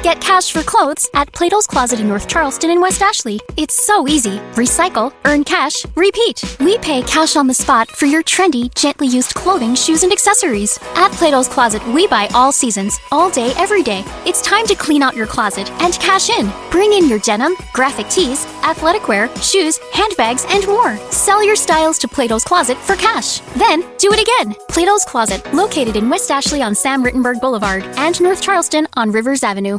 Get cash for clothes at Plato's Closet in North Charleston and West Ashley. It's so easy. Recycle, earn cash, repeat. We pay cash on the spot for your trendy, gently used clothing, shoes, and accessories. At Plato's Closet, we buy all seasons, all day, every day. It's time to clean out your closet and cash in. Bring in your denim, graphic tees, athletic wear, shoes, handbags, and more. Sell your styles to Plato's Closet for cash. Then, do it again. Plato's Closet, located in West Ashley on Sam Rittenberg Boulevard and North Charleston on Rivers Avenue.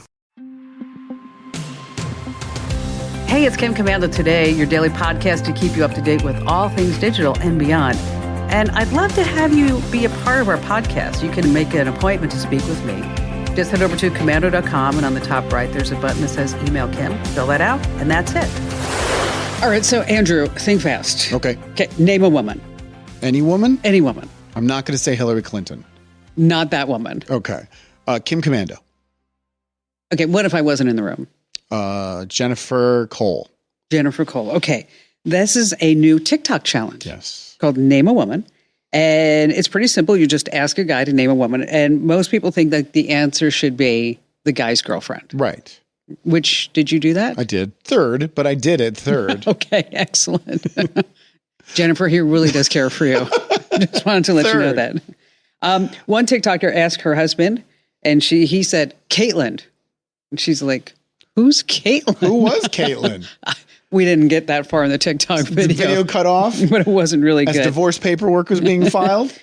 Hey, it's Kim Commando Today, your daily podcast to keep you up to date with all things digital and beyond. And I'd love to have you be a part of our podcast. You can make an appointment to speak with me. Just head over to commando.com, and on the top right, there's a button that says Email Kim. Fill that out, and that's it. All right, so Andrew, think fast. Okay. Name a woman. Any woman? Any woman. I'm not going to say Hillary Clinton. Not that woman. Okay. Kim Commando. Okay, what if I wasn't in the room? Jennifer Cole. Jennifer Cole. Okay. This is a new TikTok challenge. Yes. Called Name a Woman. And it's pretty simple. You just ask a guy to name a woman. And most people think that the answer should be the guy's girlfriend. Right. Which, did you do that? I did. Third, but I did it third. Okay, excellent. Jennifer here really does care for you. Just wanted to let you know that. One TikToker asked her husband, and he said, Caitlyn. And she's like, who's Caitlyn? Who was Caitlyn? We didn't get that far in the TikTok video. The video cut off? But it wasn't really good. As divorce paperwork was being filed?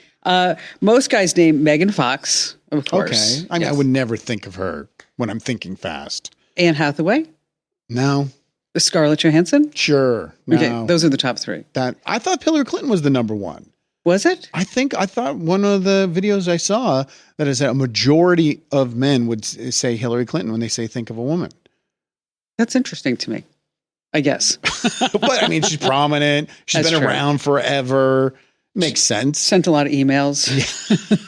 Most guys name Megan Fox, of course. Okay. I mean, yes. I would never think of her when I'm thinking fast. Anne Hathaway? No. Scarlett Johansson? Sure. No. Okay, those are the top three. I thought Hillary Clinton was the number one. Was it? I thought one of the videos I saw that is that a majority of men would say Hillary Clinton when they say think of a woman. That's interesting to me, I guess. But I mean, she's prominent. She's That's been true. around forever. Makes sense. Sent a lot of emails.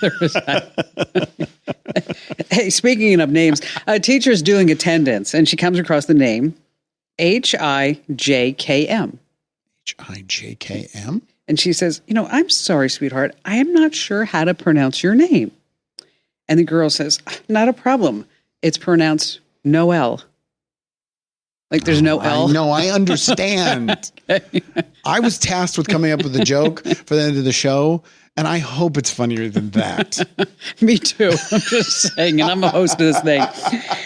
There was that. Hey, speaking of names, a teacher's doing attendance, and she comes across the name Hijkm. Hijkm? And she says, I'm sorry, sweetheart. I am not sure how to pronounce your name. And the girl says, not a problem. It's pronounced Noel. Like there's no L. No, I understand. Okay. I was tasked with coming up with a joke for the end of the show, and I hope it's funnier than that. Me too. I'm just saying, and I'm a host of this thing.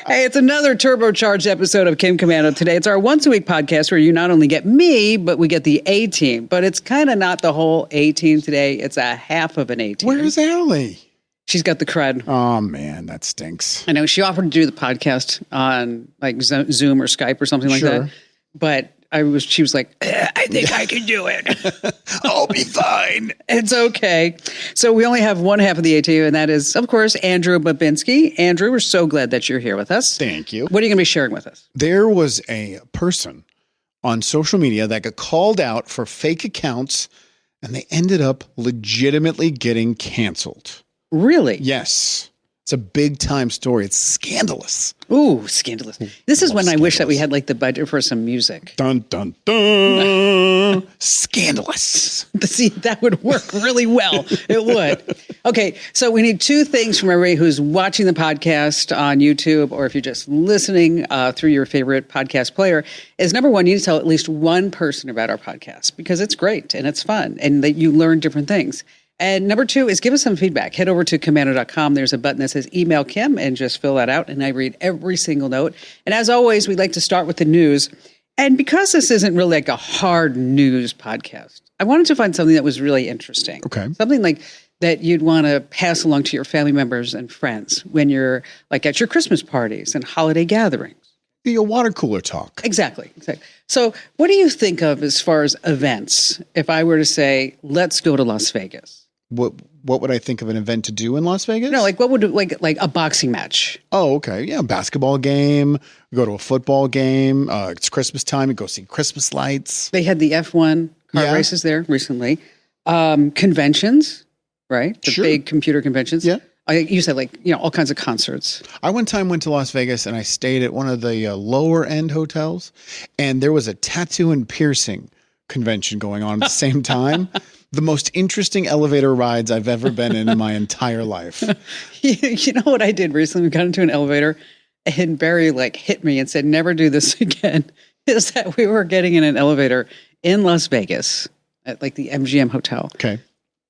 Hey, it's another turbocharged episode of Kim Commando Today. It's our once-a-week podcast where you not only get me, but we get the A-team. But it's kind of not the whole A-team today. It's a half of an A-team. Where's Allie? She's got the crud. Oh, man, that stinks. I know. She offered to do the podcast on like Zoom or Skype or something like that. But she was like, I think I can do it. I'll be fine. It's okay. So we only have one half of the A-team, and that is, of course, Andrew Babinski. Andrew, we're so glad that you're here with us. Thank you. What are you going to be sharing with us? There was a person on social media that got called out for fake accounts, and they ended up legitimately getting canceled. Really? Yes. It's a big time story. It's scandalous. Ooh, scandalous. This is when I wish that we had like the budget for some music. Dun, dun, dun. Scandalous. See, that would work really well. It would. Okay, so we need two things from everybody who's watching the podcast on YouTube, or if you're just listening through your favorite podcast player, is number one, you need to tell at least one person about our podcast because it's great and it's fun and that you learn different things. And number two is give us some feedback. Head over to commando.com. There's a button that says Email Kim and just fill that out. And I read every single note. And as always, we'd like to start with the news. And because this isn't really like a hard news podcast, I wanted to find something that was really interesting. Okay. Something like that you'd want to pass along to your family members and friends when you're like at your Christmas parties and holiday gatherings. A water cooler talk. Exactly. So what do you think of as far as events? If I were to say, let's go to Las Vegas. What would I think of an event to do in Las Vegas? No, like what would like a boxing match? Oh, okay. Yeah, basketball game. Go to a football game. It's Christmas time. You go see Christmas lights. They had the F1 car races there recently. Conventions, right? The big computer conventions. Yeah. You said all kinds of concerts. I went to Las Vegas and I stayed at one of the lower end hotels, and there was a tattoo and piercing convention going on at the same time. The most interesting elevator rides I've ever been in my entire life. You know what I did recently? We got into an elevator and Barry like hit me and said, never do this again, is that we were getting in an elevator in Las Vegas at like the MGM Hotel. Okay.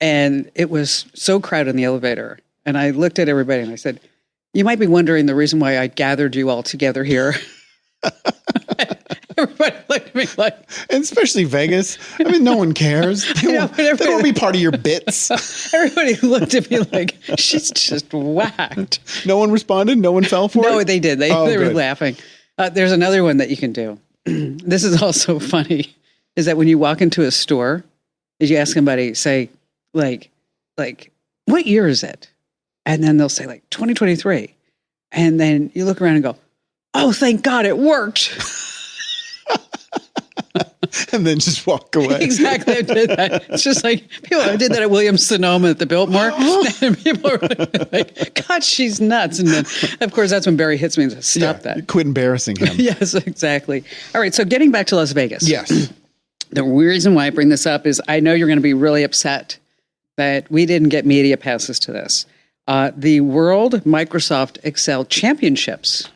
And it was so crowded in the elevator. And I looked at everybody and I said, you might be wondering the reason why I gathered you all together here. Everybody looked at me like... And especially Vegas. I mean, no one cares. They won't be part of your bits. Everybody looked at me like, she's just whacked. No one responded? No one fell for it? No, they did. They were laughing. There's another one that you can do. This is also funny, is that when you walk into a store, if you ask somebody, say, like, what year is it? And then they'll say, like, 2023. And then you look around and go, oh, thank God it worked. And then just walk away. Exactly. I did that. It's just like, I did that at Williams-Sonoma at the Biltmore. And people are like, God, she's nuts. And then, of course, that's when Barry hits me and says, stop that. Quit embarrassing him. Yes, exactly. All right. So getting back to Las Vegas. Yes. The reason why I bring this up is I know you're going to be really upset that we didn't get media passes to this. The World Microsoft Excel Championships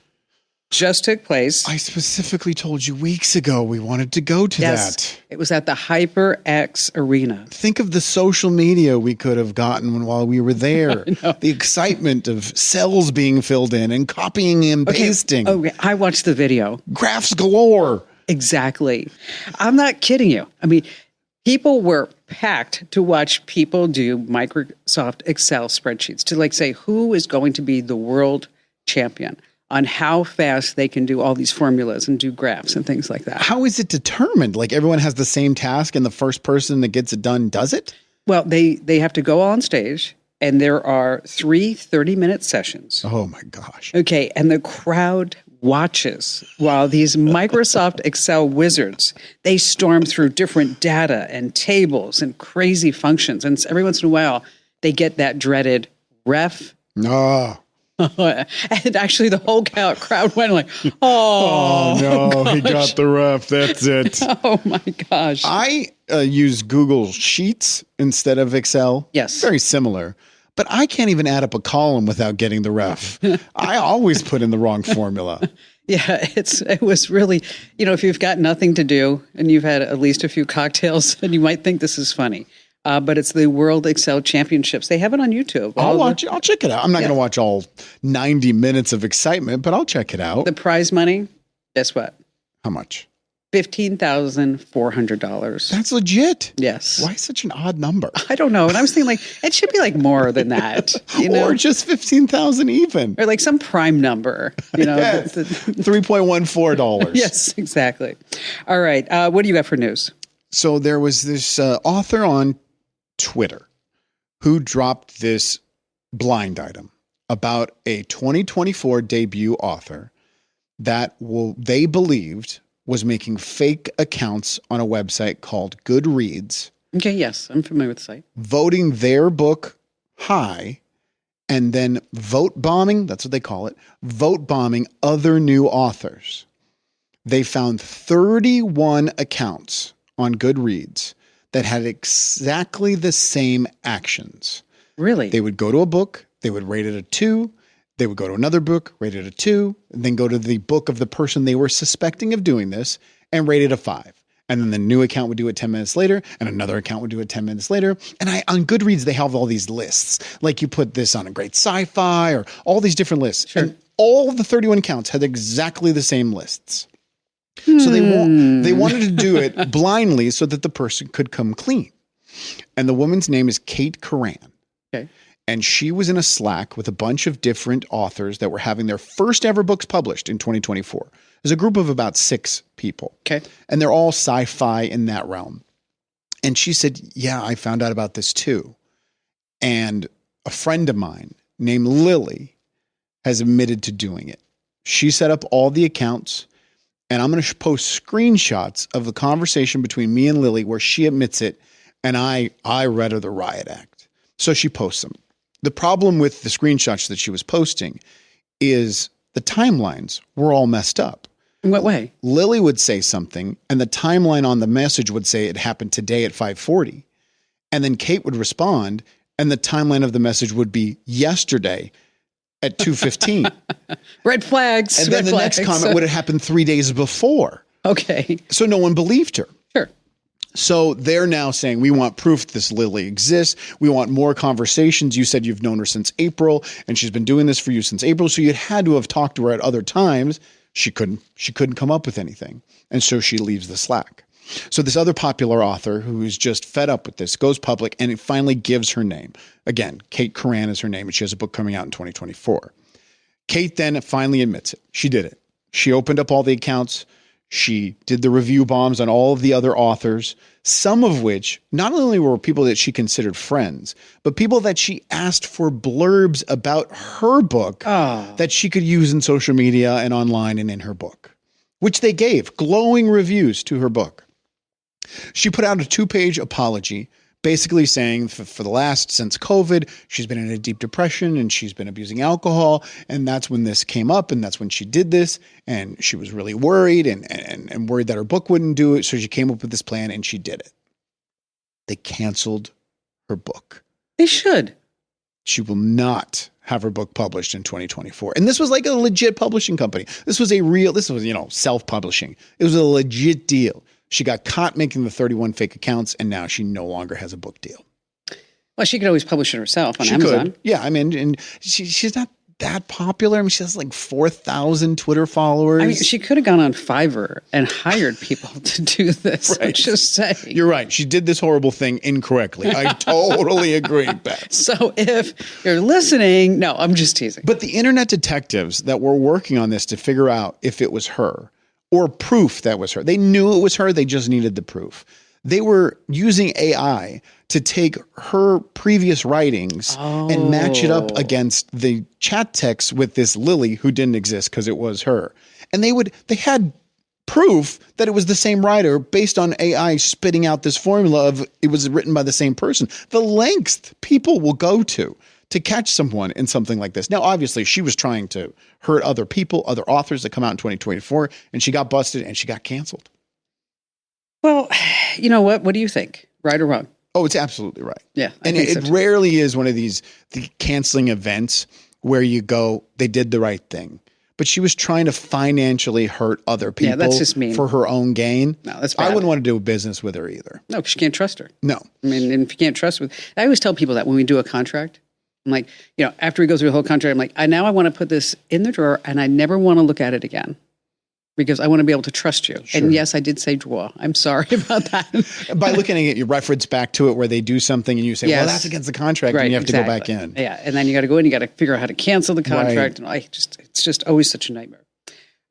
just took place. I specifically told you weeks ago we wanted to go to that. It was at the HyperX Arena. Think of the social media we could have gotten while we were there. The excitement of cells being filled in and copying and pasting. Okay, I watched the video. Graphs galore. Exactly. I'm not kidding you. I mean, people were packed to watch people do Microsoft Excel spreadsheets to like say who is going to be the world champion on how fast they can do all these formulas and do graphs and things like that. How is it determined? Like everyone has the same task and the first person that gets it done does it? Well, they have to go on stage and there are 3 30-minute sessions. Oh my gosh. Okay, and the crowd watches while these Microsoft Excel wizards, they storm through different data and tables and crazy functions. And every once in a while, they get that dreaded ref. No. And actually the whole crowd went like, oh no, gosh. He got the ref. That's it. Oh my gosh. I use Google Sheets instead of Excel. Yes. Very similar. But I can't even add up a column without getting the ref. I always put in the wrong formula. Yeah, it was really, if you've got nothing to do and you've had at least a few cocktails, and you might think this is funny. But it's the World Excel Championships. They have it on YouTube. I'll check it out. I'm not going to watch all 90 minutes of excitement, but I'll check it out. The prize money, guess what? How much? $15,400. That's legit. Yes. Why such an odd number? I don't know. And I was thinking like, it should be like more than that. Or just 15,000 even. Or like some prime number, Yes. $3.14. Yes, exactly. All right. What do you got for news? So there was this author on Twitter who dropped this blind item about a 2024 debut author that they believed was making fake accounts on a website called Goodreads. Okay, yes, I'm familiar with the site. Voting their book high and then vote bombing, that's what they call it, vote bombing other new authors. They found 31 accounts on Goodreads that had exactly the same actions. Really? They would go to a book, they would rate it a 2, they would go to another book, rate it a 2, and then go to the book of the person they were suspecting of doing this and rate it a 5. And then the new account would do it 10 minutes later, and another account would do it 10 minutes later. And on Goodreads, they have all these lists. Like you put this on a great sci-fi or all these different lists. Sure. And all of the 31 accounts had exactly the same lists. So they wanted to do it blindly so that the person could come clean. And the woman's name is Kate Coran. Okay. And she was in a Slack with a bunch of different authors that were having their first ever books published in 2024. There's a group of about 6 people. Okay. And they're all sci-fi in that realm. And she said, yeah, I found out about this too. And a friend of mine named Lily has admitted to doing it. She set up all the accounts. And I'm going to post screenshots of the conversation between me and Lily where she admits it. And I read her the riot act. So she posts them. The problem with the screenshots that she was posting is the timelines were all messed up. In what way? Lily would say something and the timeline on the message would say it happened today at 5:40. And then Kate would respond and the timeline of the message would be yesterday at 2:15. Red flags. And then red the flags. next comment would have happened 3 days before. Okay. So no one believed her. Sure. So they're now saying, we want proof this Lily exists. We want more conversations. You said you've known her since April, and she's been doing this for you since April. So you had to have talked to her at other times. She couldn't come up with anything. And so she leaves the Slack. So this other popular author who is just fed up with this goes public, and it finally gives her name. Again, Kate Coran is her name, and she has a book coming out in 2024. Kate then finally admits it. She did it. She opened up all the accounts. She did the review bombs on all of the other authors, some of which not only were people that she considered friends, but people that she asked for blurbs about her book that she could use in social media and online and in her book, which they gave glowing reviews to her book. She put out a 2-page apology, basically saying for the last, since COVID, she's been in a deep depression and she's been abusing alcohol. And that's when this came up, and that's when she did this. And she was really worried and worried that her book wouldn't do it. So she came up with this plan and she did it. They canceled her book. They should. She will not have her book published in 2024. And this was like a legit publishing company. This was, self-publishing. It was a legit deal. She got caught making the 31 fake accounts, and now she no longer has a book deal. Well, she could always publish it herself on She Amazon. could. Yeah, I mean, and she's not that popular. I mean, she has like 4,000 Twitter followers. I mean, she could have gone on Fiverr and hired people to do this. Right. I'm just saying. You're right. She did this horrible thing incorrectly. I totally agree, Beth. So if you're listening, no, I'm just teasing. But the internet detectives that were working on this to figure out if it was her or proof that was her, they knew it was her. They just needed the proof. They were using AI to take her previous writings and match it up against the chat text with this Lily who didn't exist because it was her. And they had proof that it was the same writer based on AI spitting out this formula of it was written by the same person. The lengths people will go to catch someone in something like this. Now, obviously, she was trying to hurt other people, other authors that come out in 2024, and she got busted and she got canceled. Well, you know what? What do you think? Right or wrong? Oh, it's absolutely right. Yeah. And it rarely is one of the canceling events where you go, they did the right thing. But she was trying to financially hurt other people that's just mean. For her own gain. No, that's bad. I wouldn't want to do business with her either. No, because you can't trust her. No. I mean, and if you can't trust with, I always tell people that when we do a contract, I'm like, after we go through the whole contract, I'm like, now I want to put this in the drawer and I never want to look at it again because I want to be able to trust you. Sure. And yes, I did say drawer. I'm sorry about that. By looking at it, you reference back to it where they do something and you say, well, that's against the contract, and you have to go back in. Yeah. And then you got to go in, you got to figure out how to cancel the contract. Right. And it's just always such a nightmare.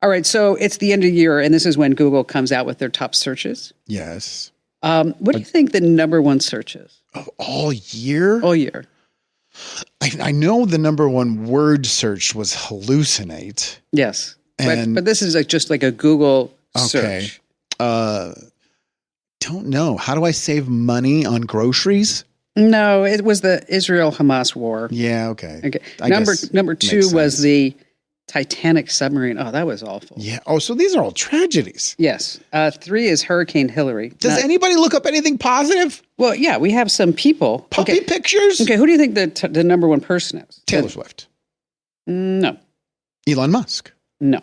All right. So it's the end of the year, and this is when Google comes out with their top searches. Yes. What do you think the number one search is? All year? All year. I know the number one word search was hallucinate. Yes. But this is just like a Google search. Don't know. How do I save money on groceries? No, it was the Israel-Hamas war. Yeah, okay. Number two was the Titanic submarine. Oh, that was awful. Yeah. Oh, so these are all tragedies. Yes. 3 is Hurricane Hillary. Does anybody look up anything positive? Well, yeah, we have some people. Puppy pictures? Okay, who do you think the number one person is? Taylor Swift. No. Elon Musk. No.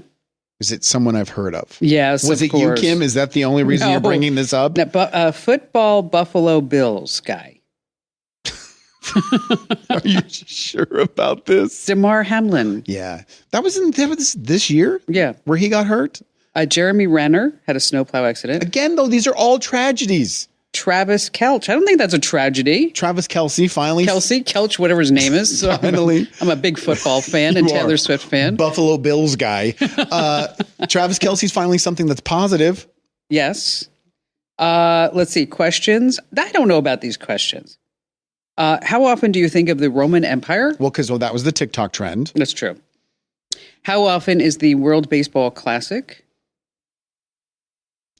Is it someone I've heard of? Yes, Was it course. you, Kim? Is that the only reason you're bringing this up? No, football Buffalo Bills guy. Are you sure about this? Damar Hamlin. Yeah. That was this year? Yeah. Where he got hurt? Jeremy Renner had a snowplow accident. Again, though, these are all tragedies. Travis Kelch. I don't think that's a tragedy. Travis Kelce finally. Kelch, whatever his name is. So finally. I'm a big football fan and Taylor Swift fan. Buffalo Bills guy. Travis Kelce's finally something that's positive. Yes. Let's see. Questions. I don't know about these questions. How often do you think of the Roman Empire? Well, because that was the TikTok trend. That's true. How often is the World Baseball Classic?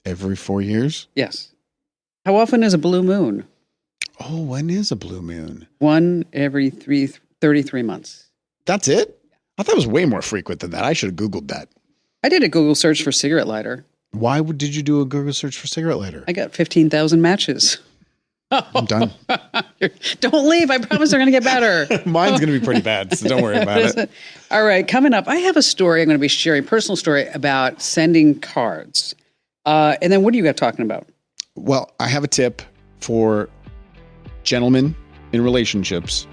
Every 4 years? Yes. How often is a blue moon? Oh, when is a blue moon? One every 33 months. That's it? I thought it was way more frequent than that. I should have Googled that. I did a Google search for cigarette lighter. Why did you do a Google search for cigarette lighter? I got 15,000 matches. I'm done. Don't leave. I promise they're going to get better. Mine's going to be pretty bad, so don't worry about it. All right, coming up, I have a story I'm going to be sharing, a personal story about sending cards. And then what do you got talking about? Well, I have a tip for gentlemen in relationships,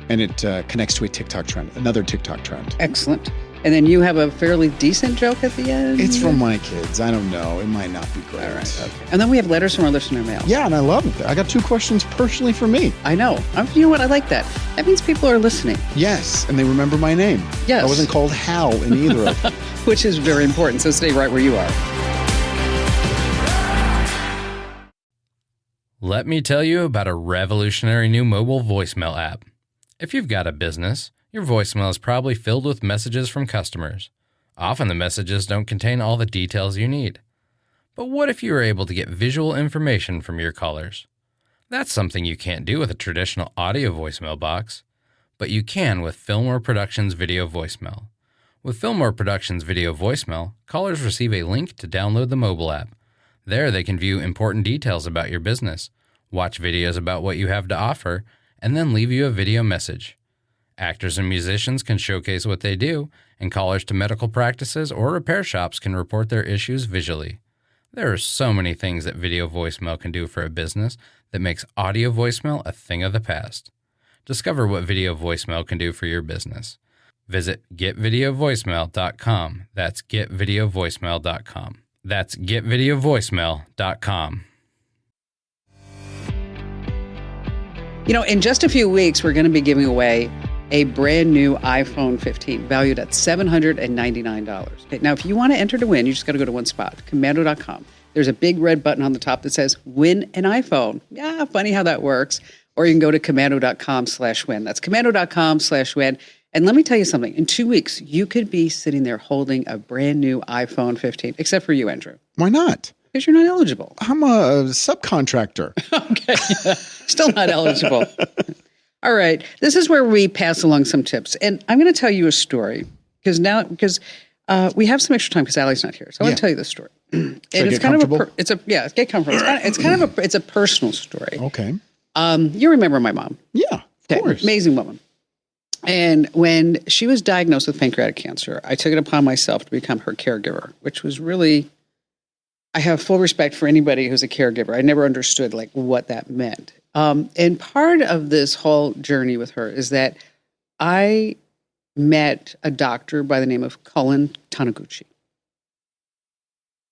and it connects to a TikTok trend, another TikTok trend. Excellent. And then you have a fairly decent joke at the end? It's from my kids. I don't know. It might not be great. All right. Okay. And then we have letters from our listener mail. Yeah, and I love it. I got 2 questions personally for me. I know. You know what? I like that. That means people are listening. Yes, and they remember my name. Yes. I wasn't called Hal in either of them. Which is very important. So stay right where you are. Let me tell you about a revolutionary new mobile voicemail app. If you've got a business, your voicemail is probably filled with messages from customers. Often the messages don't contain all the details you need. But what if you were able to get visual information from your callers? That's something you can't do with a traditional audio voicemail box, but you can with Fillmore Productions Video Voicemail. With Fillmore Productions Video Voicemail, callers receive a link to download the mobile app. There they can view important details about your business, watch videos about what you have to offer, and then leave you a video message. Actors and musicians can showcase what they do, and callers to medical practices or repair shops can report their issues visually. There are so many things that video voicemail can do for a business that makes audio voicemail a thing of the past. Discover what video voicemail can do for your business. Visit getvideovoicemail.com. That's getvideovoicemail.com. That's getvideovoicemail.com. You know, in just a few weeks, we're going to be giving away a brand new iPhone 15 valued at $799. Okay, now, if you want to enter to win, you just got to go to one spot, commando.com. There's a big red button on the top that says win an iPhone. Yeah, funny how that works. Or you can go to commando.com/win. That's commando.com/win. And let me tell you something. In 2 weeks, you could be sitting there holding a brand new iPhone 15, except for you, Andrew. Why not? Because you're not eligible. I'm a subcontractor. Okay. Still not eligible. All right. This is where we pass along some tips. And I'm going to tell you a story because we have some extra time because Allie's not here. So I want to tell you this story. And it's kind of get comfortable. It's a personal story. Okay. You remember my mom. Yeah, of course. Amazing woman. And when she was diagnosed with pancreatic cancer, I took it upon myself to become her caregiver, which was really, I have full respect for anybody who's a caregiver. I never understood like what that meant. And part of this whole journey with her is that I met a doctor by the name of Cullen Taniguchi.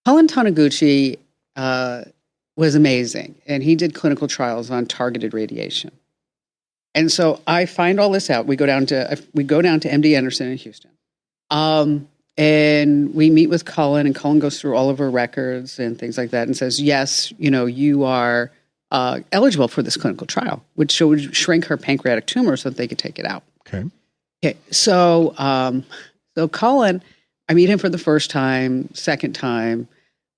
Cullen Taniguchi was amazing, and he did clinical trials on targeted radiation. And so I find all this out. We go down to MD Anderson in Houston, and we meet with Cullen, and Cullen goes through all of her records and things like that, and says, "Yes, you are eligible for this clinical trial, which would shrink her pancreatic tumor so that they could take it out." Okay. So Cullen, I meet him for the first time, second time,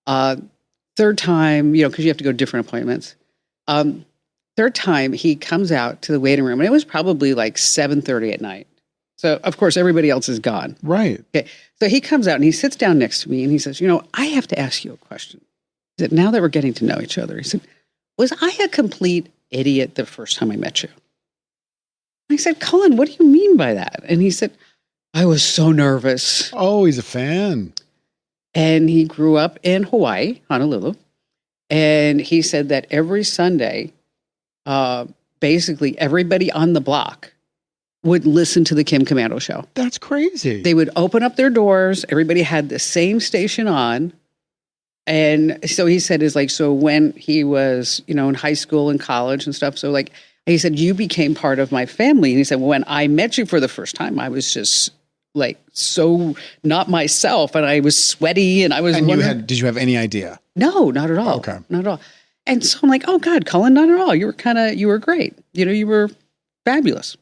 third time, because you have to go to different appointments. Third time, he comes out to the waiting room, and it was probably like 7:30 at night. So, of course, everybody else is gone. Right. Okay. So he comes out, and he sits down next to me, and he says, I have to ask you a question. He said, now that we're getting to know each other, he said, was I a complete idiot the first time I met you? I said, Cullen, what do you mean by that? And he said, I was so nervous. Oh, he's a fan. And he grew up in Hawaii, Honolulu. And he said that every Sunday, basically everybody on the block would listen to the Kim Commando show. That's crazy. They would open up their doors. Everybody had the same station on. And so he said, so when he was, in high school and college and stuff, he said, you became part of my family. And he said, when I met you for the first time, I was just so not myself, and I was sweaty, and I was wondering. Did you have any idea? No, not at all. Okay. Not at all. And so I'm like, oh God, Cullen, not at all. You were great. You were fabulous.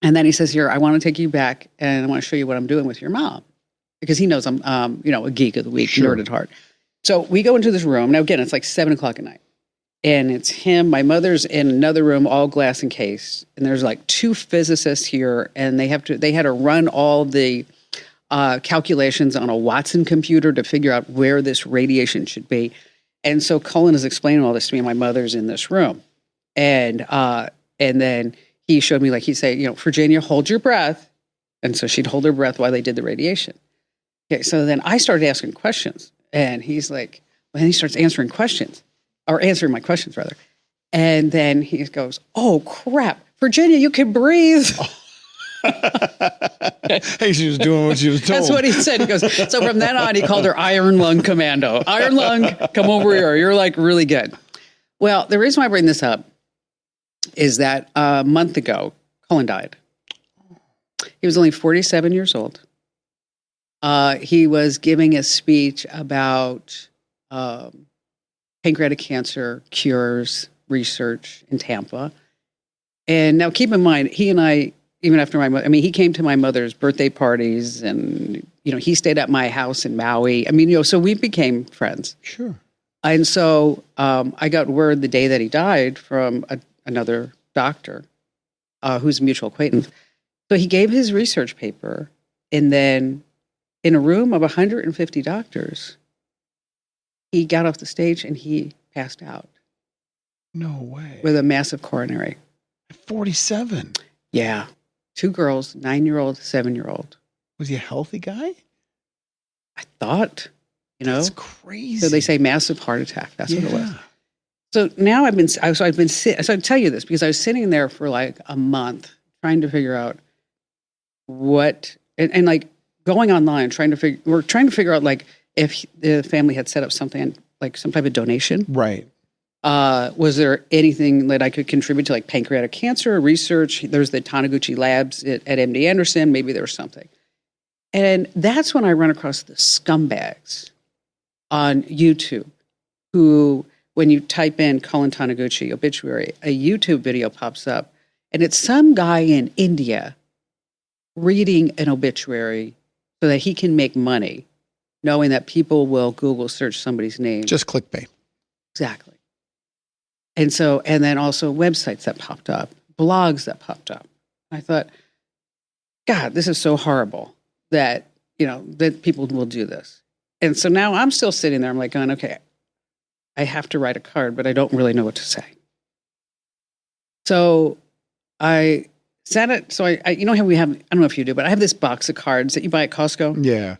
And then he says, here, I want to take you back, and I want to show you what I'm doing with your mom, because he knows I'm, a geek of the week, sure. Nerd at heart. So we go into this room. Now, again, it's like 7:00 at night. And it's him. My mother's in another room, all glass encased. And there's like 2 physicists here, and they had to run all the calculations on a Watson computer to figure out where this radiation should be. And so Cullen is explaining all this to me, and my mother's in this room. And then he showed me, like, he'd say, Virginia, hold your breath. And so she'd hold her breath while they did the radiation. Okay, so then I started asking questions, and he's like, he starts answering questions, or answering my questions rather. And then he goes, "Oh crap, Virginia, you can breathe." Hey, she was doing what she was told. That's what he said. He goes, so from then on, he called her Iron Lung Commando. Iron Lung, come over here. You're like really good. Well, the reason why I bring this up is that a month ago, Cullen died. He was only 47 years old. He was giving a speech about pancreatic cancer cures research in Tampa. And now keep in mind, he and I, even after he came to my mother's birthday parties, and, he stayed at my house in Maui. So we became friends. Sure. And so I got word the day that he died from another doctor who's a mutual acquaintance. So he gave his research paper, and then in a room of 150 doctors, he got off the stage and he passed out. No way. With a massive coronary. 47. Yeah. 2 girls, 9-year-old, 7-year-old. Was he a healthy guy? I thought, That's crazy. So they say massive heart attack. That's what it was. So now I'll tell you this because I was sitting there for like a month trying to figure out what, and like going online, we're trying to figure out like if the family had set up something like some type of donation. Right. Was there anything that I could contribute to, like pancreatic cancer research? There's the Taniguchi Labs at MD Anderson. Maybe there was something. And that's when I run across the scumbags on YouTube who, when you type in Cullen Taniguchi obituary, a YouTube video pops up, and it's some guy in India reading an obituary so that he can make money, knowing that people will Google search somebody's name. Just clickbait. Exactly. And then also websites that popped up, blogs that popped up. I thought, God, this is so horrible that, that people will do this. And so now I'm still sitting there. I'm like going, okay, I have to write a card, but I don't really know what to say. So I said it. So I how we have, I don't know if you do, but I have this box of cards that you buy at Costco. Yeah.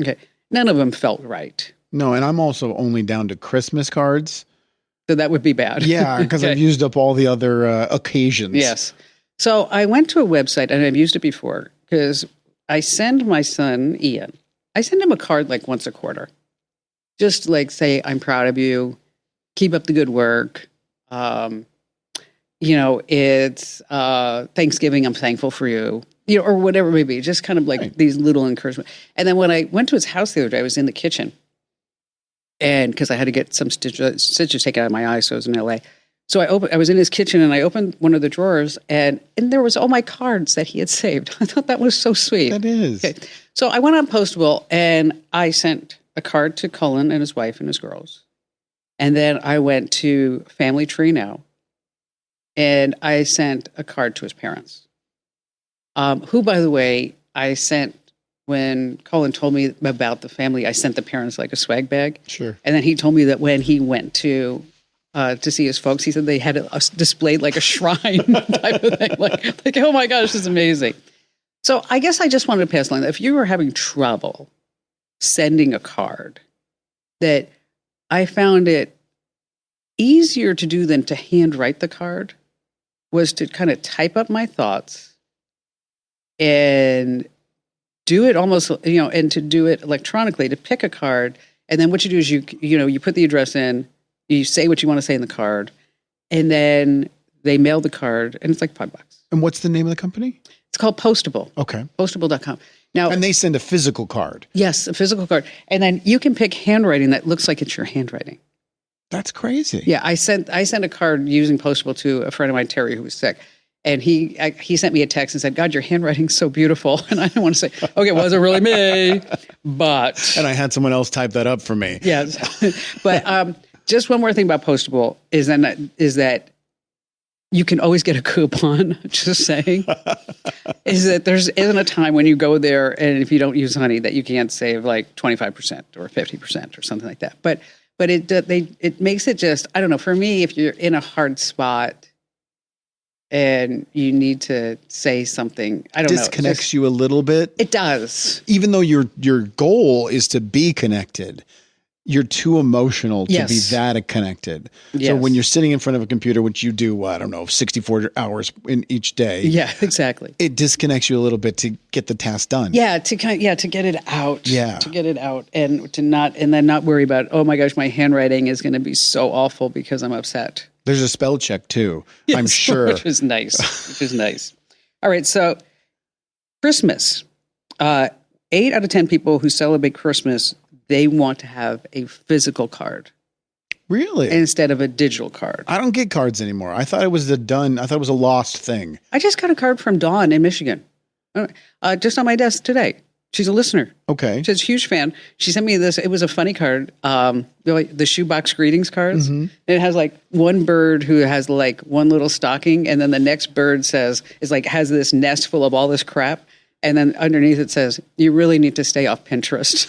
Okay. None of them felt right. No, and I'm also only down to Christmas cards. So that would be bad. Yeah, because I've used up all the other occasions. Yes. So I went to a website, and I've used it before, because I send my son, Ian, I send him a card like once a quarter. Just like say, I'm proud of you, keep up the good work. It's Thanksgiving, I'm thankful for you, or whatever it may be. Just kind of like these little encouragement. And then when I went to his house the other day, I was in the kitchen. And because I had to get some stitches taken out of my eye, so I was in LA. So I was in his kitchen, and I opened one of the drawers, and there was all my cards that he had saved. I thought that was so sweet. That is. Okay. So I went on Postable, and I sent a card to Cullen and his wife and his girls. And then I went to Family Tree Now, and I sent a card to his parents, who, by the way, I sent. When Cullen told me about the family, I sent the parents like a swag bag. Sure. And then he told me that when he went to see his folks, he said they had it displayed like a shrine type of thing. Like, oh my gosh, this is amazing. So I guess I just wanted to pass along that if you were having trouble sending a card, that I found it easier to do than to handwrite the card, was to kind of type up my thoughts and do it almost, and to do it electronically, to pick a card. And then what you do is you put the address in, you say what you want to say in the card, and then they mail the card, and it's like $5. And what's the name of the company? It's called Postable. Okay. Postable.com. Now, and they send a physical card. Yes, a physical card. And then you can pick handwriting that looks like it's your handwriting. That's crazy. Yeah, I sent a card using Postable to a friend of mine, Terry, who was sick. And he sent me a text and said, God, your handwriting's so beautiful. And I didn't want to say, okay, it wasn't really me, but. And I had someone else type that up for me. Yes. But just one more thing about Postable is that you can always get a coupon, just saying, is that there isn't a time when you go there and if you don't use honey that you can't save like 25% or 50% or something like that. But But it makes it just, I don't know, for me, if you're in a hard spot and you need to say something, I don't know. Disconnects you a little bit. It does. Even though your goal is to be connected, you're too emotional to Yes. be that connected. So Yes. when you're sitting in front of a computer, which you do, I don't know, 64 hours in each day, Yeah, exactly. it disconnects you a little bit to get the task done. Yeah, to get it out. Yeah. To get it out and then not worry about, oh my gosh, my handwriting is going to be so awful because I'm upset. There's a spell check too, I'm Yes, sure. Which is nice. All right, so Christmas. 8 out of 10 people who celebrate Christmas, they want to have a physical card Really? instead of a digital card. I don't get cards anymore. I thought it was I thought it was a lost thing. I just got a card from Dawn in Michigan, just on my desk today. She's a listener. Okay. She's a huge fan. She sent me this. It was a funny card, the shoebox greetings cards. Mm-hmm. And it has like one bird who has like one little stocking, and then the next bird has this nest full of all this crap. And then underneath it says, you really need to stay off Pinterest.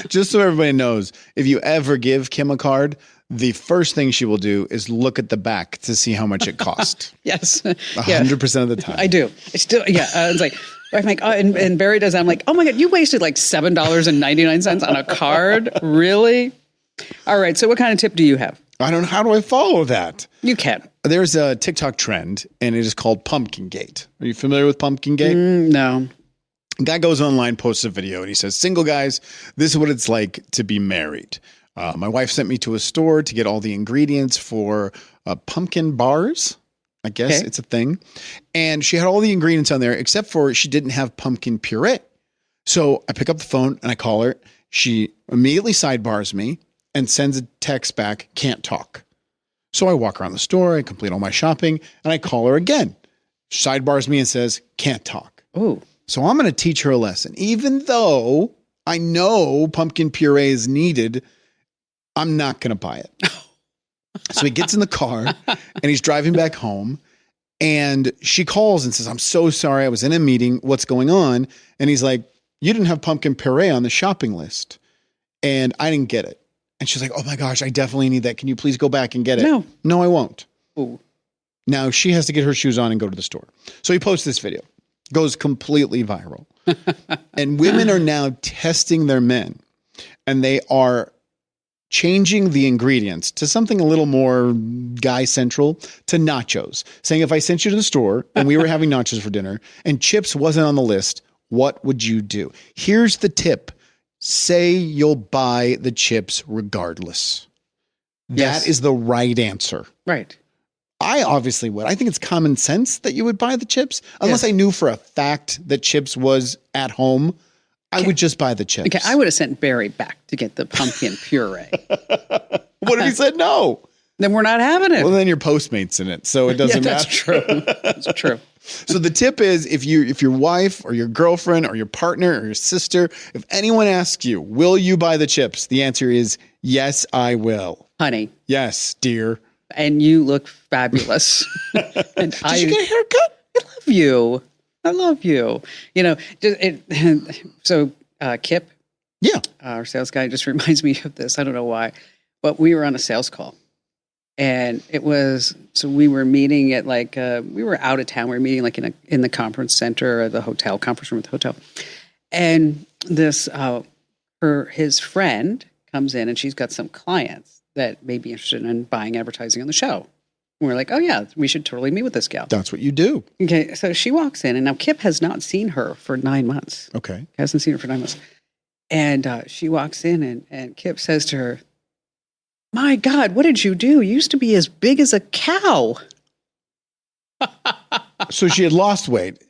Just so everybody knows, if you ever give Kim a card, the first thing she will do is look at the back to see how much it cost. Yes. 100% of the time. I do. It's still, it's like, I'm like, oh, and Barry does that. I'm like, oh my God, you wasted like $7.99 on a card? Really? All right. So what kind of tip do you have? I don't know. How do I follow that? You can. There's a TikTok trend, and it is called Pumpkin Gate. Are you familiar with Pumpkin Gate? No. Guy goes online, posts a video, and he says, single guys, this is what it's like to be married. My wife sent me to a store to get all the ingredients for pumpkin bars. I guess it's a thing. And she had all the ingredients on there, except for she didn't have pumpkin puree. So I pick up the phone and I call her. She immediately sidebars me and sends a text back, can't talk. So I walk around the store, I complete all my shopping, and I call her again. Sidebars me and says, can't talk. Oh. So I'm going to teach her a lesson. Even though I know pumpkin puree is needed, I'm not going to buy it. So he gets in the car and he's driving back home, and she calls and says, I'm so sorry. I was in a meeting. What's going on? And he's like, you didn't have pumpkin puree on the shopping list, and I didn't get it. And she's like, oh my gosh, I definitely need that. Can you please go back and get it? No, I won't. Ooh. Now she has to get her shoes on and go to the store. So he posts this video, goes completely viral. And women are now testing their men, and they are changing the ingredients to something a little more guy central, to nachos, saying, if I sent you to the store and we were having nachos for dinner and chips wasn't on the list, what would you do? Here's the tip. Say you'll buy the chips regardless. Yes. That is the right answer. Right. I obviously would. I think it's common sense that you would buy the chips, unless Yes. I knew for a fact that chips was at home. I would just buy the chips. Okay, I would have sent Barry back to get the pumpkin puree. What if he said no? Then we're not having it. Well, then your Postmates in it, so it doesn't that's matter. true. That's true. So the tip is, if your wife or your girlfriend or your partner or your sister, if anyone asks you, will you buy the chips? The answer is yes, I will. Honey, Yes, dear. and you look fabulous. And Did you get a haircut? love you. I love you. You know, so Kip, Yeah. our sales guy, just reminds me of this. I don't know why, but we were on a sales call, and we were meeting at we were out of town. We were meeting like in the conference center or the hotel, conference room at the hotel. And this, his friend comes in, and she's got some clients that may be interested in buying advertising on the show. And we're like, oh yeah, we should totally meet with this gal. That's what you do. Okay, so she walks in, and now Kip has not seen her for 9 months. Okay. Hasn't seen her for 9 months. And she walks in, and Kip says to her, my God, what did you do? You used to be as big as a cow. So she had lost weight.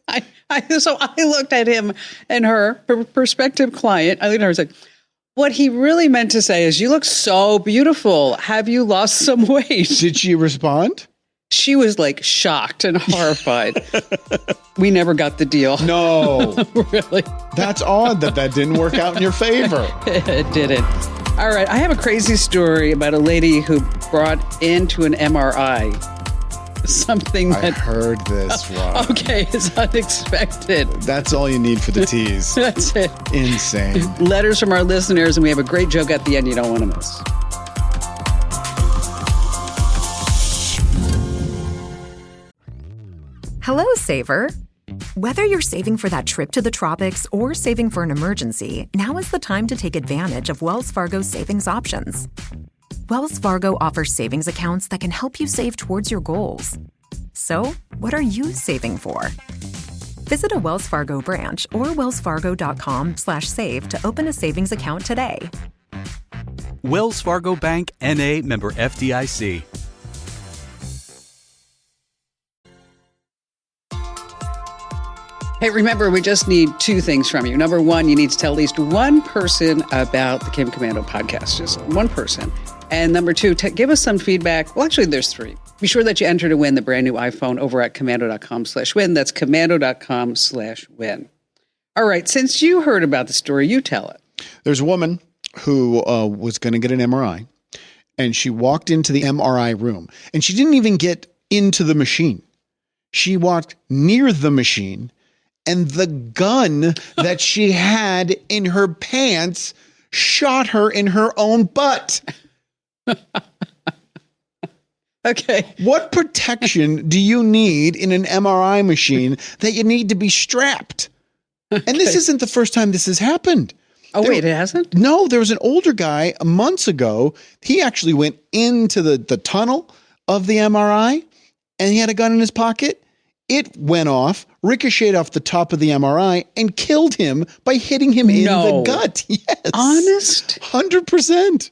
So I looked at him and her prospective client. I looked at her and said, what he really meant to say is, you look so beautiful. Have you lost some weight? Did she respond? She was like shocked and horrified. We never got the deal. No. Really? That's odd that didn't work out in your favor. It didn't. All right. I have a crazy story about a lady who brought into an MRI something I that heard this, Rob. okay is unexpected. That's all you need for the tease. That's it. Insane. Letters from our listeners, and we have a great joke at the end you don't want to miss. Hello, Saver. Whether you're saving for that trip to the tropics or saving for an emergency, now is the time to take advantage of Wells Fargo's savings options. Wells Fargo offers savings accounts that can help you save towards your goals. So, what are you saving for? Visit a Wells Fargo branch or wellsfargo.com/save to open a savings account today. Wells Fargo Bank, N.A., member FDIC. Hey, remember, we just need two things from you. Number one, you need to tell at least one person about the Kim Commando podcast, just one person. And number two, give us some feedback. Well, actually, there's three. Be sure that you enter to win the brand new iPhone over at commando.com/win. That's commando.com/win. All right, since you heard about the story, you tell it. There's a woman who was going to get an MRI, and she walked into the MRI room, and she didn't even get into the machine. She walked near the machine, and the gun that she had in her pants shot her in her own butt. Okay. What protection do you need in an MRI machine that you need to be strapped? And this isn't the first time this has happened. Oh, wait, it hasn't? No, there was an older guy months ago. He actually went into the tunnel of the MRI, and he had a gun in his pocket. It went off, ricocheted off the top of the MRI, and killed him by hitting him in the gut. Yes. Honest? 100%.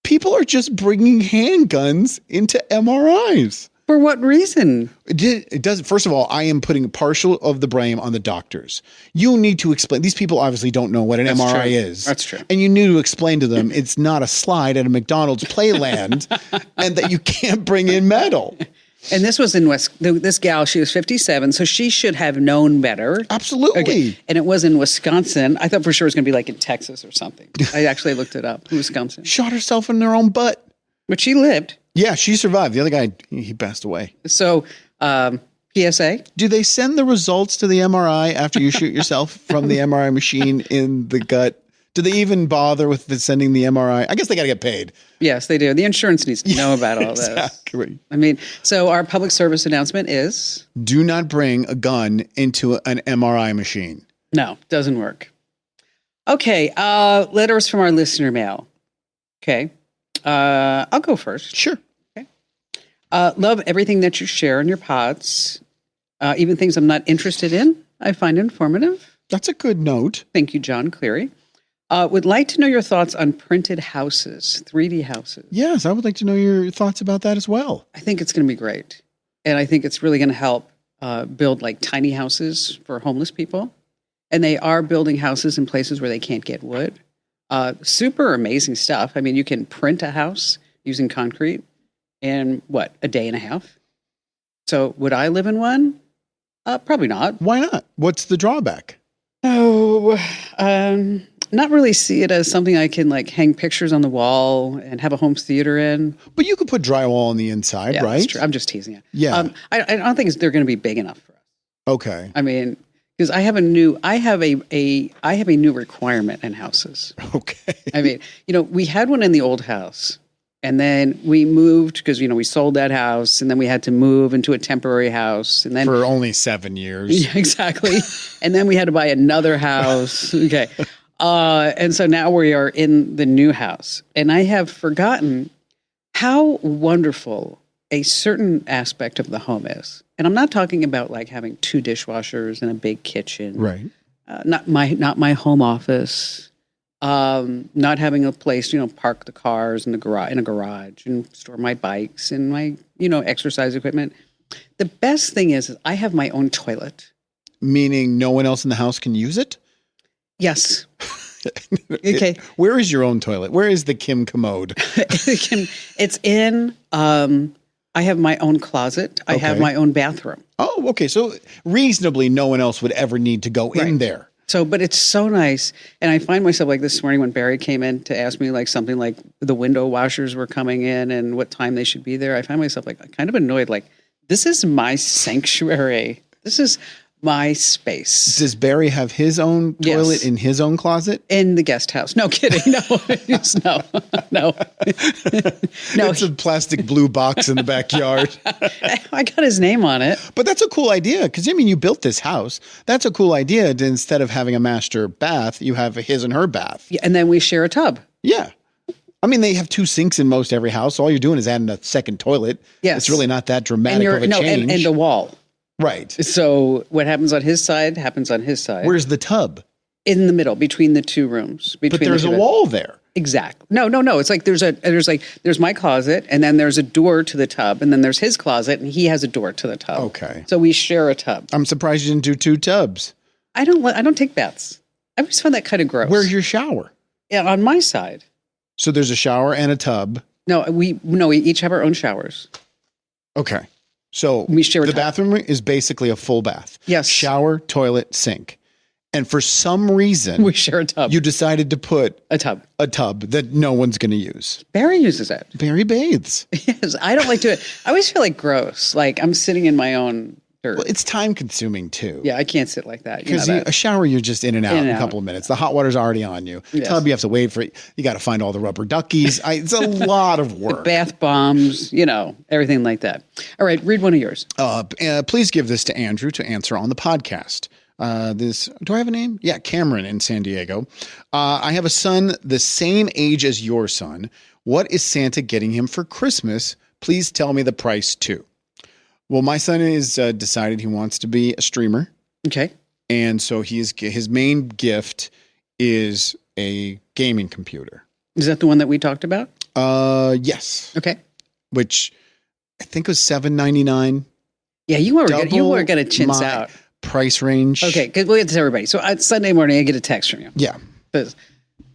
People are just bringing handguns into MRIs. For what reason? It doesn't. First of all, I am putting partial of the blame on the doctors. You need to explain. These people obviously don't know what an MRI is. That's true. And you need to explain to them it's not a slide at a McDonald's Playland and that you can't bring in metal. And this was in this gal, she was 57, so she should have known better. Absolutely. Okay. And it was in Wisconsin. I thought for sure it was going to be like in Texas or something. I actually looked it up. Wisconsin. Shot herself in her own butt. But she lived. Yeah, she survived. The other guy, he passed away. So, PSA. Do they send the results to the MRI after you shoot yourself from the MRI machine in the gut? Do they even bother with sending the MRI? I guess they got to get paid. Yes, they do. The insurance needs to know about all this. Exactly. I mean, so our public service announcement is? Do not bring a gun into an MRI machine. No, doesn't work. Okay, letters from our listener mail. Okay, I'll go first. Sure. Okay. Love everything that you share in your pods, even things I'm not interested in. I find informative. That's a good note. Thank you, John Cleary. Would like to know your thoughts on printed houses, 3D houses. Yes, I would like to know your thoughts about that as well. I think it's going to be great. And I think it's really going to help build like tiny houses for homeless people. And they are building houses in places where they can't get wood. Super amazing stuff. I mean, you can print a house using concrete in a day and a half. So would I live in one? Probably not. Why not? What's the drawback? Oh, not really see it as something I can like hang pictures on the wall and have a home theater in. But you could put drywall on the inside, Yeah, right? that's true. I'm just teasing you. Yeah. I don't think they're going to be big enough for us. Okay. I mean, because I have a new requirement in houses. Okay. I mean, we had one in the old house, and then we moved because we sold that house, and then we had to move into a temporary house, and then for only 7 years. Yeah, exactly. And then we had to buy another house. Okay. And so now we are in the new house, and I have forgotten how wonderful a certain aspect of the home is. And I'm not talking about like having 2 dishwashers and a big kitchen. Right. Not my home office. Not having a place, park the cars in a garage and store my bikes and my, exercise equipment. The best thing is I have my own toilet. Meaning no one else in the house can use it? Yes. Okay. Where is your own toilet? Where is the Kim commode? It's in, I have my own closet. I have my own bathroom. Oh, okay. So reasonably, no one else would ever need to go in there. So, but it's so nice. And I find myself like this morning when Barry came in to ask me like something like the window washers were coming in and what time they should be there. I find myself like kind of annoyed. Like This is my sanctuary. This is my space. Does Barry have his own toilet in his own closet? In the guest house. No kidding. No. No. It's a plastic blue box in the backyard. I got his name on it. But that's a cool idea because, I mean, you built this house. That's a cool idea. To, instead of having a master bath, you have a his and her bath. Yeah, and then we share a tub. Yeah. I mean, they have 2 sinks in most every house. So all you're doing is adding a second toilet. Yes. It's really not that dramatic of a change. And a wall. Right. So what happens on his side happens on his side. Where's the tub? In the middle, between the 2 rooms. But there's a wall there. Exactly. No. It's like there's my closet, and then there's a door to the tub, and then there's his closet, and he has a door to the tub. Okay. So we share a tub. I'm surprised you didn't do 2 tubs. I don't take baths. I always find that kind of gross. Where's your shower? Yeah, on my side. So there's a shower and a tub. No, we each have our own showers. Okay. So we share a the tub. bathroom is basically a full bath. Yes. Shower, toilet, sink. And for some reason, We share a tub. you decided to put a tub. that no one's going to use. Barry uses it. Barry bathes. Yes, I don't like to. I always feel like gross. Like I'm sitting in my own dirt. Well, it's time consuming too. Yeah, I can't sit like that. Because a shower, you're just in and out in a couple of minutes. The hot water's already on you. Yes. Tub, you have to wait for it. You got to find all the rubber duckies. It's a lot of work. Bath bombs, everything like that. All right, read one of yours. Please give this to Andrew to answer on the podcast. Do I have a name? Yeah, Cameron in San Diego. I have a son the same age as your son. What is Santa getting him for Christmas? Please tell me the price too. Well, my son is decided he wants to be a streamer. Okay. And so his main gift is a gaming computer. Is that the one that we talked about? Yes. Okay. Which I think was $799. Yeah, you were going to chintz out. Price range. Okay, because we'll get to everybody. So Sunday morning, I get a text from you. Yeah.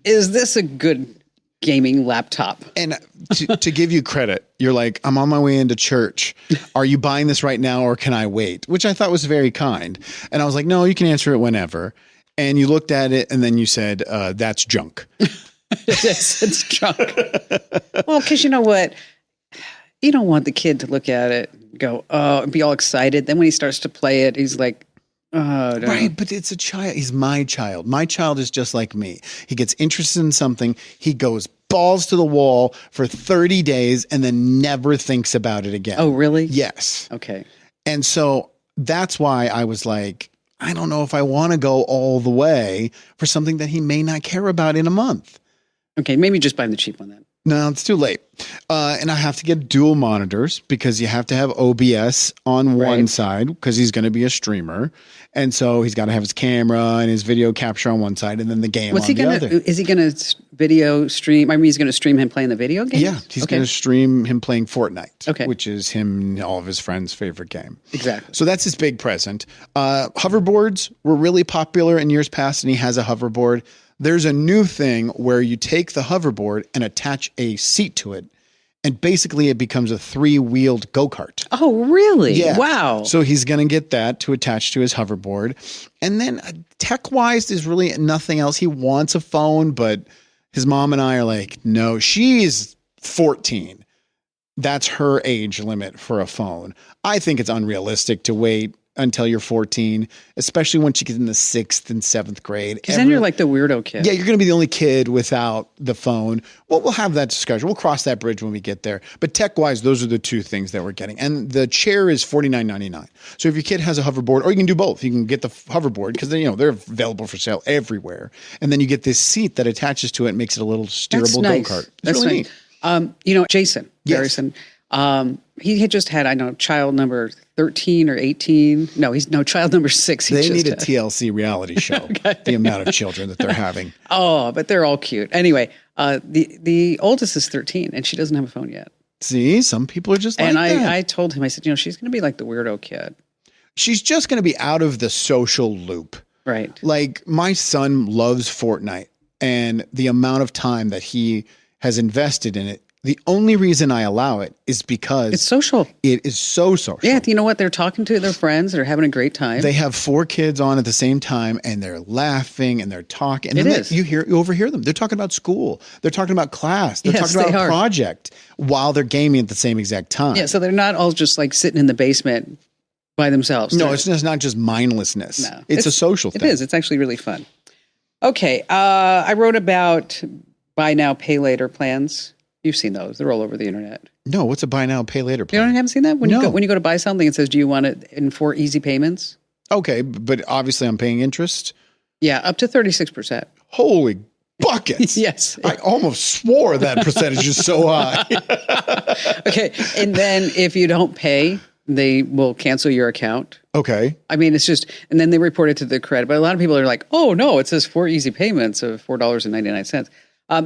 Is this a good gaming laptop? And to give you credit, you're like, I'm on my way into church. Are you buying this right now or can I wait? Which I thought was very kind. And I was like, no, you can answer it whenever. And you looked at it and then you said, that's junk. It's junk. Well, because you know what? You don't want the kid to look at it and go, oh, and be all excited. Then when he starts to play it, he's like, oh, no. Right, but it's a child. He's my child. My child is just like me. He gets interested in something. He goes balls to the wall for 30 days and then never thinks about it again. Oh, really? Yes. Okay. And so that's why I was like, I don't know if I want to go all the way for something that he may not care about in a month. Okay, maybe just buy the cheap one then. No, it's too late. And I have to get dual monitors because you have to have OBS on one side because he's going to be a streamer. And so he's got to have his camera and his video capture on one side and then the game on the other. Is he going to video stream? I mean, he's going to stream him playing the video games? Yeah, he's going to stream him playing Fortnite, which is him and all of his friends' favorite game. Exactly. So that's his big present. Hoverboards were really popular in years past, and he has a hoverboard. There's a new thing where you take the hoverboard and attach a seat to it, and basically it becomes a 3-wheeled go-kart. Oh, really? Yeah. Wow. So he's going to get that to attach to his hoverboard. And then tech-wise, there's really nothing else. He wants a phone, but his mom and I are like, no, she's 14. That's her age limit for a phone. I think it's unrealistic to wait until you're 14, especially once you get in the 6th and 7th grade. Because then you're like the weirdo kid. Yeah, you're going to be the only kid without the phone. Well, we'll have that discussion. We'll cross that bridge when we get there. But tech-wise, those are the 2 things that we're getting. And the chair is $49.99. So if your kid has a hoverboard, or you can do both. You can get the hoverboard because they're available for sale everywhere. And then you get this seat that attaches to it and makes it a little steerable go-kart. That's really nice. neat. Jason Yes. Garrison, he had just had, child number 13 or 18. No, child number 6. They need a TLC reality show, the amount of children that they're having. Oh, but they're all cute. Anyway, the oldest is 13, and she doesn't have a phone yet. See, some people are just like that. And I told him, I said, she's going to be like the weirdo kid. She's just going to be out of the social loop. Right. Like my son loves Fortnite, and the amount of time that he has invested in it, The only reason I allow it is because It's social. it is so social. Yeah, you know what? They're talking to their friends. They're having a great time. They have 4 kids on at the same time, and they're laughing and they're talking. And then you overhear them. They're talking about school. They're talking about class. They're talking about a project while they're gaming at the same exact time. Yeah, so they're not all just like sitting in the basement by themselves. No, it's just not just mindlessness. No, it's a social thing. It is. It's actually really fun. Okay, I wrote about buy now, pay later plans. You've seen those. They're all over the internet. No, what's a buy now, pay later plan? You haven't seen that? When you go to buy something, it says, do you want it in 4 easy payments? Okay, but obviously I'm paying interest. Yeah, up to 36%. Holy buckets. Yes. I almost swore that percentage is so high. Okay, and then if you don't pay, they will cancel your account. Okay. I mean, it's just, and then they report it to the credit. But a lot of people are like, oh, no, it says 4 easy payments of $4.99.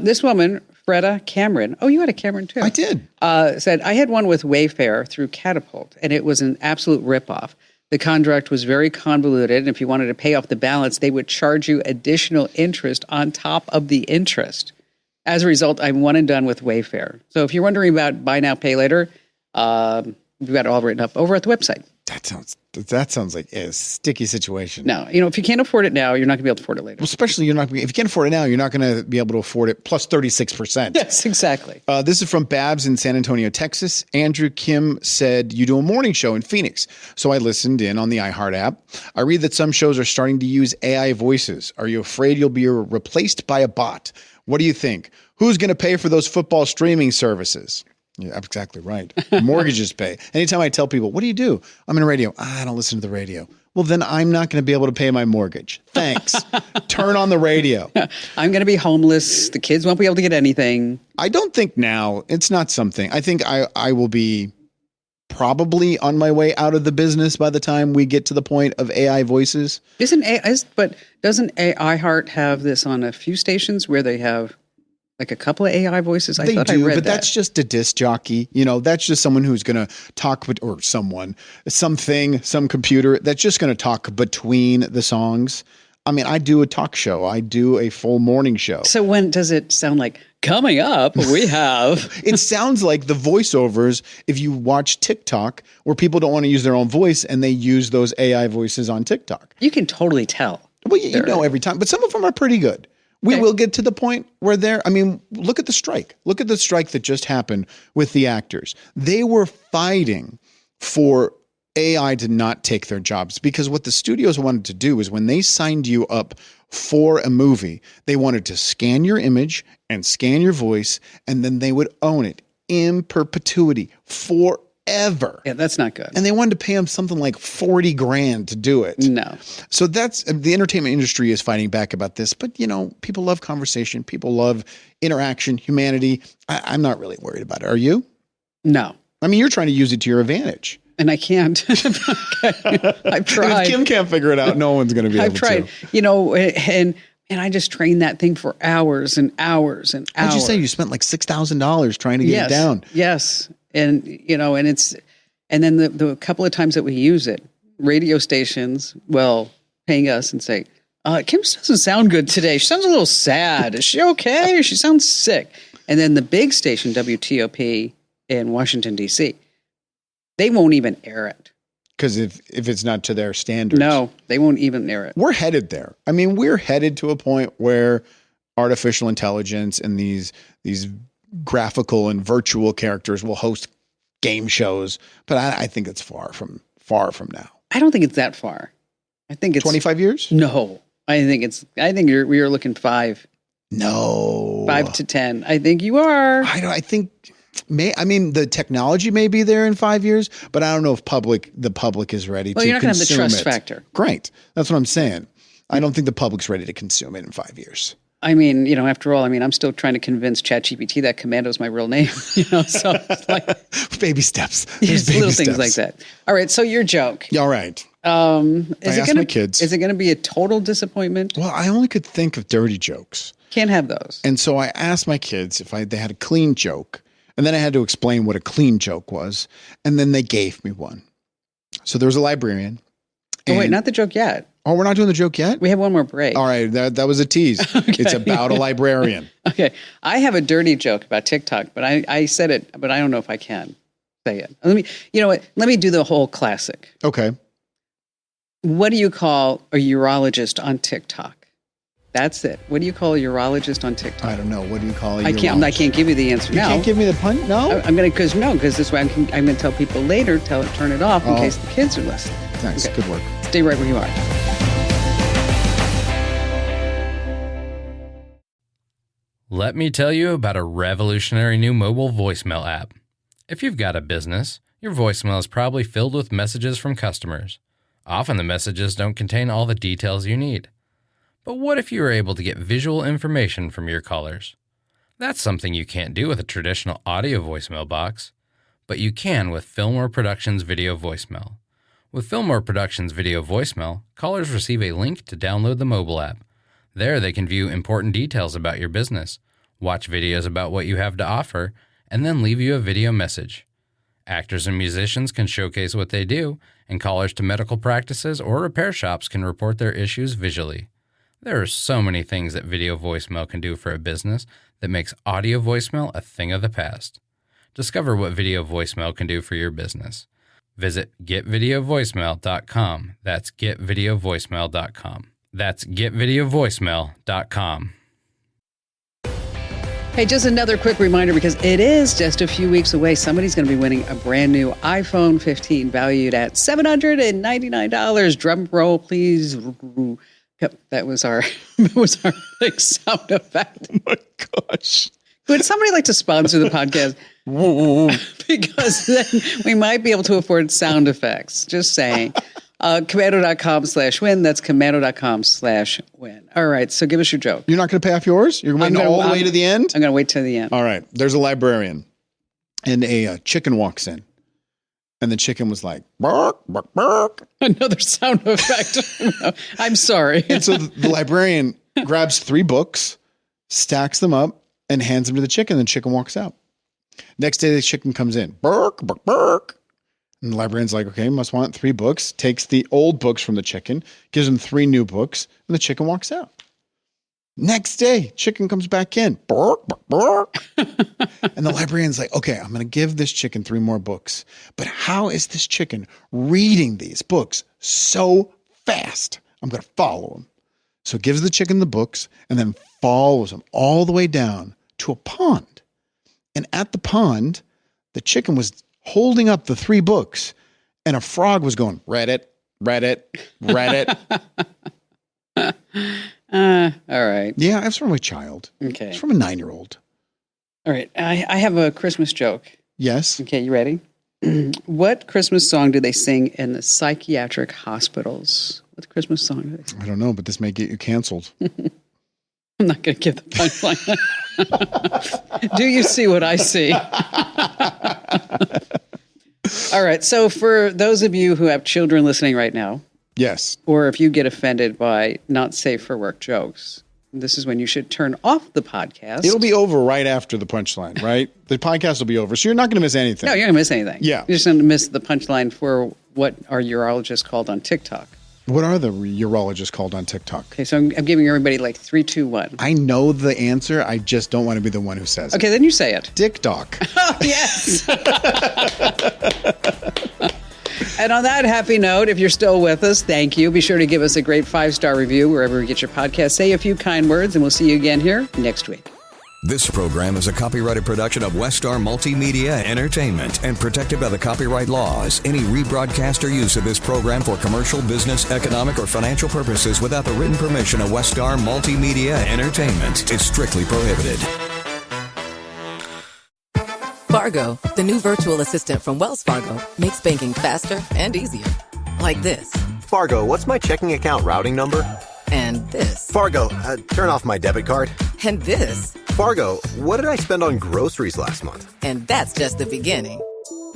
This woman, Freda Cameron, oh, you had a Cameron too. I did. Said, I had one with Wayfair through Catapult, and it was an absolute ripoff. The contract was very convoluted, and if you wanted to pay off the balance, they would charge you additional interest on top of the interest. As a result, I'm one and done with Wayfair. So if you're wondering about buy now, pay later, we've got it all written up over at the website. That sounds like a sticky situation. No, if you can't afford it now, you're not going to be able to afford it later. Well, especially if you can't afford it now, you're not going to be able to afford it plus 36%. Yes, exactly. This is from Babs in San Antonio, Texas. Andrew Kim said, you do a morning show in Phoenix. So I listened in on the iHeart app. I read that some shows are starting to use AI voices. Are you afraid you'll be replaced by a bot? What do you think? Who's going to pay for those football streaming services? Yeah, exactly right. Mortgages pay. Anytime I tell people, what do you do? I'm in radio. I don't listen to the radio. Well, then I'm not going to be able to pay my mortgage. Thanks. Turn on the radio. I'm going to be homeless. The kids won't be able to get anything. I don't think now. It's not something. I think I will be probably on my way out of the business by the time we get to the point of AI voices. Doesn't iHeart have this on a few stations where they have like a couple of AI voices? They do, but that's just a disc jockey. That's just someone who's going to talk, or something, some computer that's just going to talk between the songs. I mean, I do a talk show. I do a full morning show. So when does it sound like, coming up, we have... It sounds like the voiceovers, if you watch TikTok, where people don't want to use their own voice and they use those AI voices on TikTok. You can totally tell. Well, you know every time, but some of them are pretty good. We will get to the point where look at the strike. Look at the strike that just happened with the actors. They were fighting for AI to not take their jobs, because what the studios wanted to do is when they signed you up for a movie, they wanted to scan your image and scan your voice, and then they would own it in perpetuity forever. Yeah, that's not good. And they wanted to pay them something like $40,000 to do it. No. So that's the entertainment industry is fighting back about this. But, people love conversation. People love interaction, humanity. I'm not really worried about it. Are you? No. I mean, you're trying to use it to your advantage. And I can't. I've tried. If Kim can't figure it out, no one's going to be able to. I've tried. And I just trained that thing for hours and hours and hours. What'd you say? You spent like $6,000 trying to get it down. Yes. And, and then the couple of times that we use it, radio stations, paying us and say, Kim doesn't sound good today. She sounds a little sad. Is she okay? She sounds sick. And then the big station, WTOP in Washington, D.C., they won't even air it. Because if it's not to their standards. No, they won't even air it. We're headed there. I mean, we're headed to a point where artificial intelligence and these graphical and virtual characters will host game shows. But I think it's far from now. I don't think it's that far. I think it's 25 years? No. I think we are looking 5. No. 5 to 10. I think you are. I think the technology may be there in 5 years, but I don't know if the public is ready to consume it. Well, you're not going to have the trust factor. Great. That's what I'm saying. I don't think the public's ready to consume it in 5 years. I mean, after all, I'm still trying to convince ChatGPT that Commando is my real name, so it's like baby steps. Little things like that. All right. So your joke. All right. I asked my kids. Is it going to be a total disappointment? Well, I only could think of dirty jokes. Can't have those. And so I asked my kids if they had a clean joke. And then I had to explain what a clean joke was. And then they gave me one. So there was a librarian. Oh, wait, not the joke yet. Oh, we're not doing the joke yet? We have one more break. All right, that was a tease. It's about a librarian. Okay. I have a dirty joke about TikTok, but I said it, but I don't know if I can say it. You know what? Let me do the whole classic. Okay. What do you call a urologist on TikTok? That's it. What do you call a urologist on TikTok? I don't know. What do you call it? I can't give you the answer now. You can't give me the pun? No? I'm going to, because this way I'm going to tell people later, turn it off in case the kids are listening. Nice. Okay. Good work. Stay right where you are. Let me tell you about a revolutionary new mobile voicemail app. If you've got a business, your voicemail is probably filled with messages from customers. Often the messages don't contain all the details you need. But what if you were able to get visual information from your callers? That's something you can't do with a traditional audio voicemail box, but you can with Fillmore Productions Video Voicemail. With Fillmore Productions Video Voicemail, callers receive a link to download the mobile app. There they can view important details about your business, watch videos about what you have to offer, and then leave you a video message. Actors and musicians can showcase what they do, and callers to medical practices or repair shops can report their issues visually. There are so many things that video voicemail can do for a business that makes audio voicemail a thing of the past. Discover what video voicemail can do for your business. Visit getvideovoicemail.com. That's getvideovoicemail.com. That's getvideovoicemail.com. Hey, just another quick reminder, because it is just a few weeks away. Somebody's going to be winning a brand new iPhone 15 valued at $799. Drum roll, please. Yep, that was our like sound effect. Oh my gosh. Would somebody like to sponsor the podcast? Because then we might be able to afford sound effects. Just saying. Commando.com/win. That's commando.com/win. All right. So give us your joke. You're not going to pay off yours? You're waiting all the way to the end? I'm going to wait till the end. All right. There's a librarian and a chicken walks in. And the chicken was like, bark, bark, bark. Another sound effect. I'm sorry. And so the librarian grabs 3 books, stacks them up, and hands them to the chicken. And the chicken walks out. Next day, the chicken comes in. Bark, bark, bark. And the librarian's like, okay, must want 3 books. Takes the old books from the chicken, gives him 3 new books, and the chicken walks out. Next day, chicken comes back in. Bark, bark, bark. And the librarian's like, okay, I'm going to give this chicken 3 more books. But how is this chicken reading these books so fast? I'm going to follow him. So gives the chicken the books and then follows him all the way down to a pond. And at the pond, the chicken was holding up the 3 books and a frog was going, read it, read it, read it. All right. Yeah, it's from a child. Okay. It's from a 9-year-old. All right. I have a Christmas joke. Yes. Okay, you ready? What Christmas song do they sing in the psychiatric hospitals? What Christmas song do they sing? I don't know, but this may get you canceled. I'm not going to give the punchline. Do you see what I see? All right. So for those of you who have children listening right now, Yes. or if you get offended by not safe for work jokes, this is when you should turn off the podcast. It'll be over right after the punchline, right? The podcast will be over. So you're not going to miss anything. No, you're going to miss anything. Yeah. You're just going to miss the punchline for what our urologist called on TikTok. What are the urologists called on TikTok? Okay, so I'm giving everybody like 3, 2, 1. I know the answer. I just don't want to be the one who says Okay, it. then you say it. Dick Doc. Oh, yes. And on that happy note, if you're still with us, thank you. Be sure to give us a great 5-star review wherever you get your podcast. Say a few kind words, and we'll see you again here next week. This program is a copyrighted production of Westar Multimedia Entertainment and protected by the copyright laws. Any rebroadcast or use of this program for commercial, business, economic, or financial purposes without the written permission of Westar Multimedia Entertainment is strictly prohibited. Fargo, the new virtual assistant from Wells Fargo, makes banking faster and easier. Like this. Fargo, what's my checking account routing number? And this. Fargo, turn off my debit card. And this. Fargo, what did I spend on groceries last month? And that's just the beginning.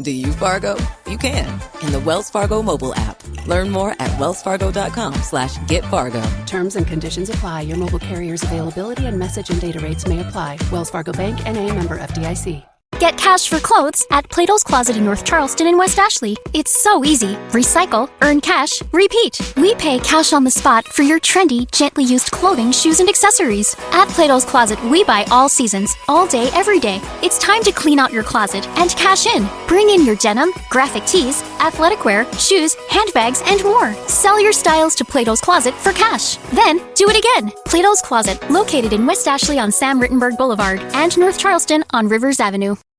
Do you, Fargo? You can in the Wells Fargo mobile app. Learn more at wellsfargo.com/getfargo. Terms and conditions apply. Your mobile carrier's availability and message and data rates may apply. Wells Fargo Bank, N.A., member FDIC. Get cash for clothes at Plato's Closet in North Charleston and West Ashley. It's so easy. Recycle, earn cash, repeat. We pay cash on the spot for your trendy, gently used clothing, shoes, and accessories. At Plato's Closet, we buy all seasons, all day, every day. It's time to clean out your closet and cash in. Bring in your denim, graphic tees, athletic wear, shoes, handbags, and more. Sell your styles to Plato's Closet for cash. Then, do it again. Plato's Closet, located in West Ashley on Sam Rittenberg Boulevard and North Charleston on Rivers Avenue.